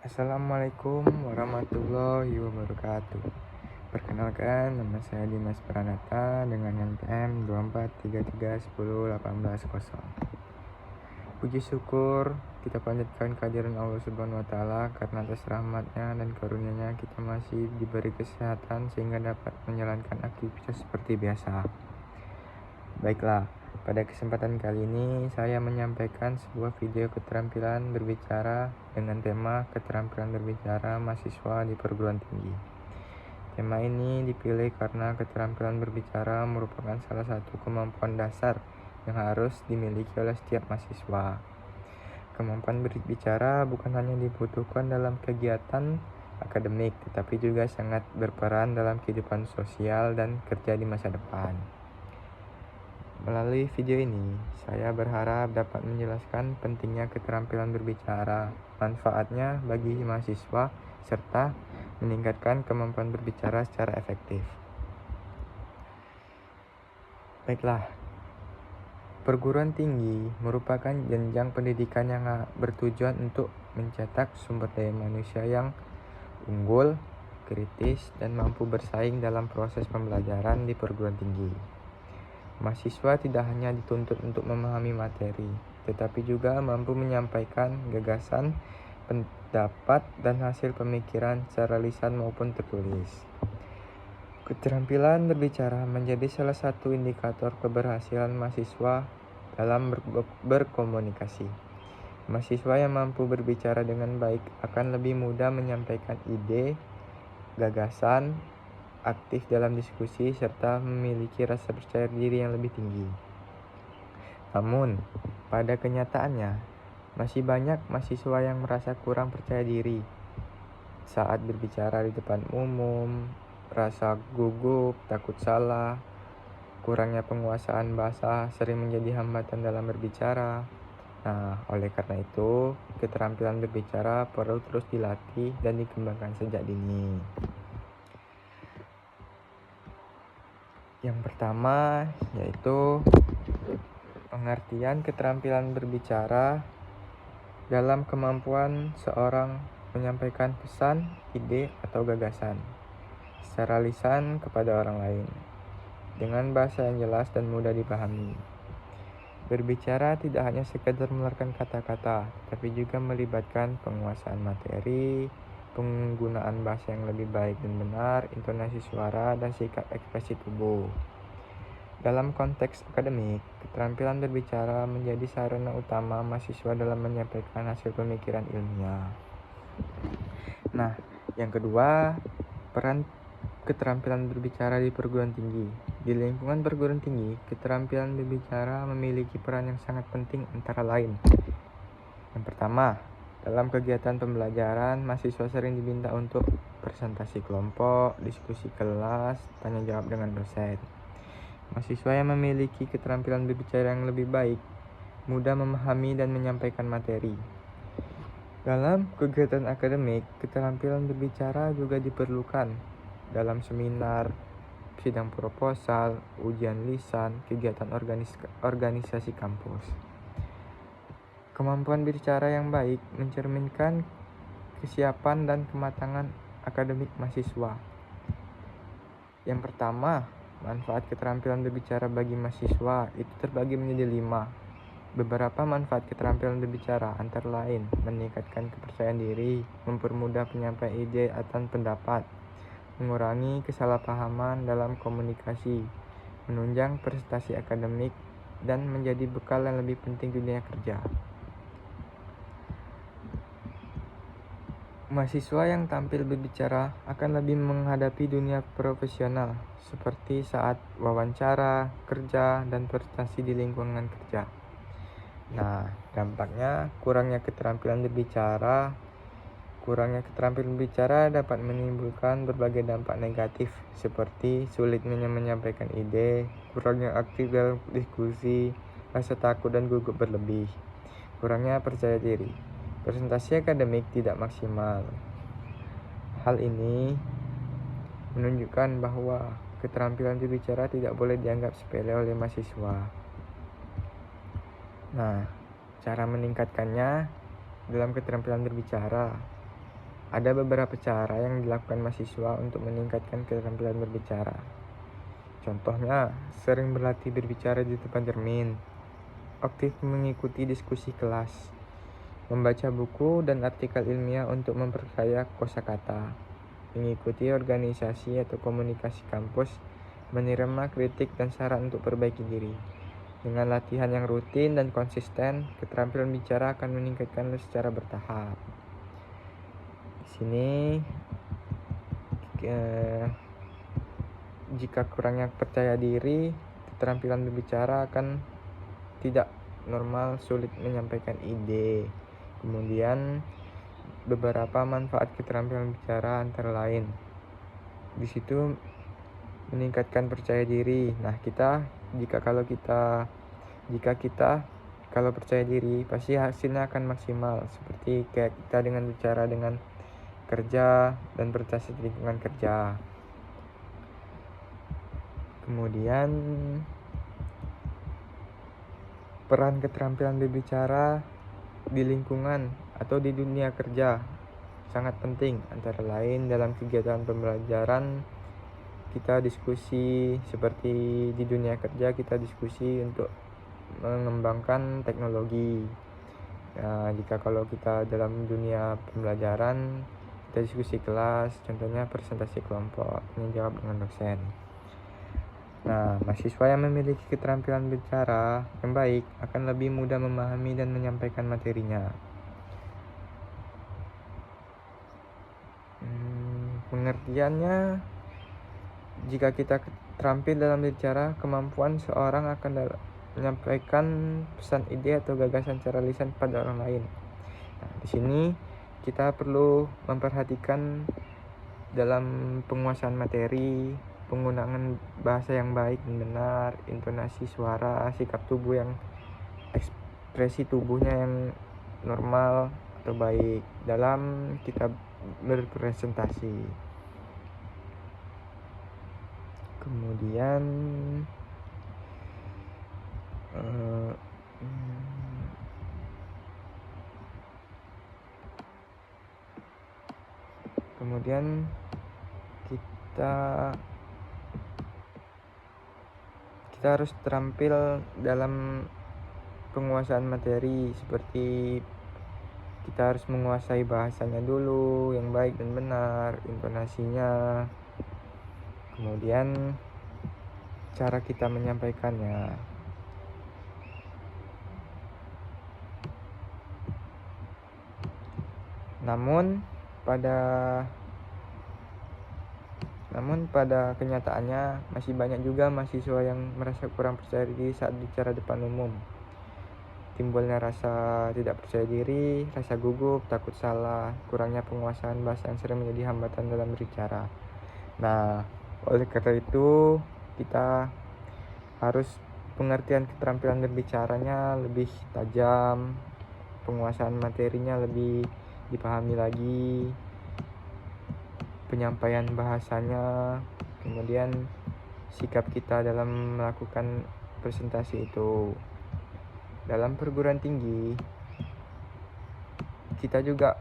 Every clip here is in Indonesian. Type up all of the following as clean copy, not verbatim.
Assalamualaikum warahmatullahi wabarakatuh. Perkenalkan, nama saya Dimas Pranata dengan NPM 2433101810. Puji syukur kita panjatkan kehadiran Allah Subhanahu wa taala karena atas rahmatnya dan karunia-Nya kita masih diberi kesehatan sehingga dapat menjalankan aktivitas seperti biasa. Baiklah, pada kesempatan kali ini saya menyampaikan sebuah video keterampilan berbicara dengan tema keterampilan berbicara mahasiswa di perguruan tinggi. Tema ini dipilih karena keterampilan berbicara merupakan salah satu kemampuan dasar yang harus dimiliki oleh setiap mahasiswa. Kemampuan berbicara bukan hanya dibutuhkan dalam kegiatan akademik, tetapi juga sangat berperan dalam kehidupan sosial dan kerja di masa depan. Melalui video ini, saya berharap dapat menjelaskan pentingnya keterampilan berbicara, manfaatnya bagi mahasiswa, serta meningkatkan kemampuan berbicara secara efektif. Baiklah, perguruan tinggi merupakan jenjang pendidikan yang bertujuan untuk mencetak sumber daya manusia yang unggul, kritis, dan mampu bersaing dalam proses pembelajaran di perguruan tinggi. Mahasiswa tidak hanya dituntut untuk memahami materi, tetapi juga mampu menyampaikan gagasan, pendapat, dan hasil pemikiran secara lisan maupun tertulis. Keterampilan berbicara menjadi salah satu indikator keberhasilan mahasiswa dalam berkomunikasi. Mahasiswa yang mampu berbicara dengan baik akan lebih mudah menyampaikan ide, gagasan, aktif dalam diskusi, serta memiliki rasa percaya diri yang lebih tinggi. Namun, pada kenyataannya, masih banyak mahasiswa yang merasa kurang percaya diri saat berbicara di depan umum, rasa gugup, takut salah, kurangnya penguasaan bahasa sering menjadi hambatan dalam berbicara. Nah, oleh karena itu, keterampilan berbicara perlu terus dilatih dan dikembangkan sejak dini. Yang pertama yaitu pengertian keterampilan berbicara dalam kemampuan seorang menyampaikan pesan, ide, atau gagasan secara lisan kepada orang lain dengan bahasa yang jelas dan mudah dipahami. Berbicara tidak hanya sekedar mengeluarkan kata-kata, tapi juga melibatkan penguasaan materi, penggunaan bahasa yang lebih baik dan benar, intonasi suara, dan sikap ekspresi tubuh. Dalam konteks akademik, keterampilan berbicara menjadi sarana utama mahasiswa dalam menyampaikan hasil pemikiran ilmiah. Nah, yang kedua, peran keterampilan berbicara di perguruan tinggi. Di lingkungan perguruan tinggi, keterampilan berbicara memiliki peran yang sangat penting antara lain. Yang pertama, dalam kegiatan pembelajaran, mahasiswa sering diminta untuk presentasi kelompok, diskusi kelas, tanya jawab dengan dosen. Mahasiswa yang memiliki keterampilan berbicara yang lebih baik, mudah memahami dan menyampaikan materi. Dalam kegiatan akademik, keterampilan berbicara juga diperlukan dalam seminar, sidang proposal, ujian lisan, kegiatan organisasi kampus. Kemampuan berbicara yang baik mencerminkan kesiapan dan kematangan akademik mahasiswa. Yang pertama, manfaat keterampilan berbicara bagi mahasiswa itu terbagi menjadi 5. Beberapa manfaat keterampilan berbicara antara lain meningkatkan kepercayaan diri, mempermudah penyampaian ide atau pendapat, mengurangi kesalahpahaman dalam komunikasi, menunjang prestasi akademik, dan menjadi bekal yang lebih penting di dunia kerja. Mahasiswa yang tampil berbicara akan lebih menghadapi dunia profesional, seperti saat wawancara, kerja, dan prestasi di lingkungan kerja. Nah, dampaknya kurangnya keterampilan berbicara dapat menimbulkan berbagai dampak negatif seperti sulitnya menyampaikan ide, kurangnya aktif dalam diskusi, rasa takut dan gugup berlebih, kurangnya percaya diri, presentasi akademik tidak maksimal. Hal ini menunjukkan bahwa keterampilan berbicara tidak boleh dianggap sepele oleh mahasiswa. Nah, cara meningkatkannya dalam keterampilan berbicara. Ada beberapa cara yang dilakukan mahasiswa untuk meningkatkan keterampilan berbicara. Contohnya, sering berlatih berbicara di depan cermin, aktif mengikuti diskusi kelas, membaca buku dan artikel ilmiah untuk memperkaya kosakata, mengikuti organisasi atau komunikasi kampus, menerima kritik dan saran untuk perbaiki diri. Dengan latihan yang rutin dan konsisten, keterampilan bicara akan meningkatkan secara bertahap. Di sini, jika kurangnya percaya diri, keterampilan berbicara akan tidak normal, sulit menyampaikan ide. Kemudian beberapa manfaat keterampilan bicara antara lain di situ meningkatkan percaya diri. Nah, jika kita kalau percaya diri, pasti hasilnya akan maksimal, seperti kayak kita dengan bicara dengan kerja dan berprestasi di lingkungan kerja. Kemudian peran keterampilan berbicara di lingkungan atau di dunia kerja sangat penting, antara lain dalam kegiatan pembelajaran kita diskusi, seperti di dunia kerja kita diskusi untuk mengembangkan teknologi. Nah, kalau kita dalam dunia pembelajaran kita diskusi kelas, contohnya presentasi kelompok, menjawab dengan dosen. Nah, mahasiswa yang memiliki keterampilan bicara yang baik akan lebih mudah memahami dan menyampaikan materinya. Pengertiannya, jika kita terampil dalam bicara, kemampuan seorang akan menyampaikan pesan, ide atau gagasan secara lisan pada orang lain. Nah, di sini kita perlu memperhatikan dalam penguasaan materi, penggunaan bahasa yang baik dan benar, intonasi suara, sikap tubuh yang ekspresi tubuhnya yang normal atau baik dalam kita berpresentasi. Kemudian kita harus terampil dalam penguasaan materi, seperti kita harus menguasai bahasanya dulu yang baik dan benar, intonasinya, kemudian cara kita menyampaikannya. Namun pada kenyataannya masih banyak juga mahasiswa yang merasa kurang percaya diri saat bicara depan umum. Timbulnya rasa tidak percaya diri, rasa gugup, takut salah, kurangnya penguasaan bahasa yang sering menjadi hambatan dalam berbicara. Nah, oleh karena itu kita harus pengertian keterampilan berbicaranya lebih tajam, penguasaan materinya lebih dipahami lagi, penyampaian bahasanya, kemudian sikap kita dalam melakukan presentasi itu. Dalam perguruan tinggi, kita juga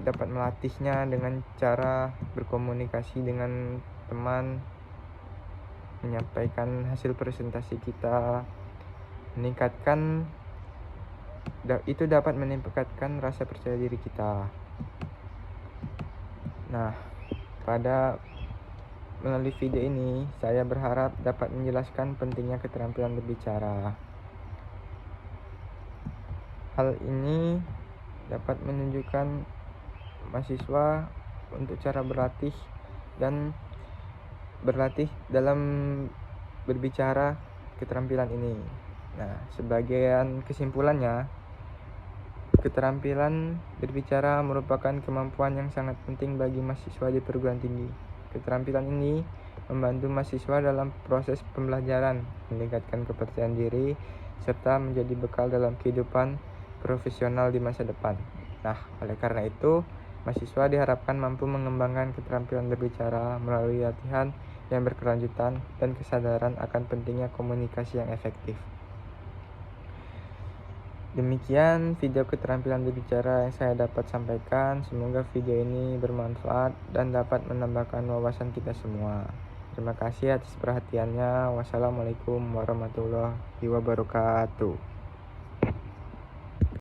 dapat melatihnya dengan cara berkomunikasi dengan teman, menyampaikan hasil presentasi kita, itu dapat meningkatkan rasa percaya diri kita. Nah, melalui video ini saya berharap dapat menjelaskan pentingnya keterampilan berbicara. Hal ini dapat menunjukkan mahasiswa untuk cara berlatih dalam berbicara keterampilan ini. Nah, sebagian kesimpulannya, keterampilan berbicara merupakan kemampuan yang sangat penting bagi mahasiswa di perguruan tinggi. Keterampilan ini membantu mahasiswa dalam proses pembelajaran, meningkatkan kepercayaan diri, serta menjadi bekal dalam kehidupan profesional di masa depan. Nah, oleh karena itu, mahasiswa diharapkan mampu mengembangkan keterampilan berbicara melalui latihan yang berkelanjutan dan kesadaran akan pentingnya komunikasi yang efektif. Demikian video keterampilan berbicara yang saya dapat sampaikan. Semoga video ini bermanfaat dan dapat menambahkan wawasan kita semua. Terima kasih atas perhatiannya. Wassalamualaikum warahmatullahi wabarakatuh.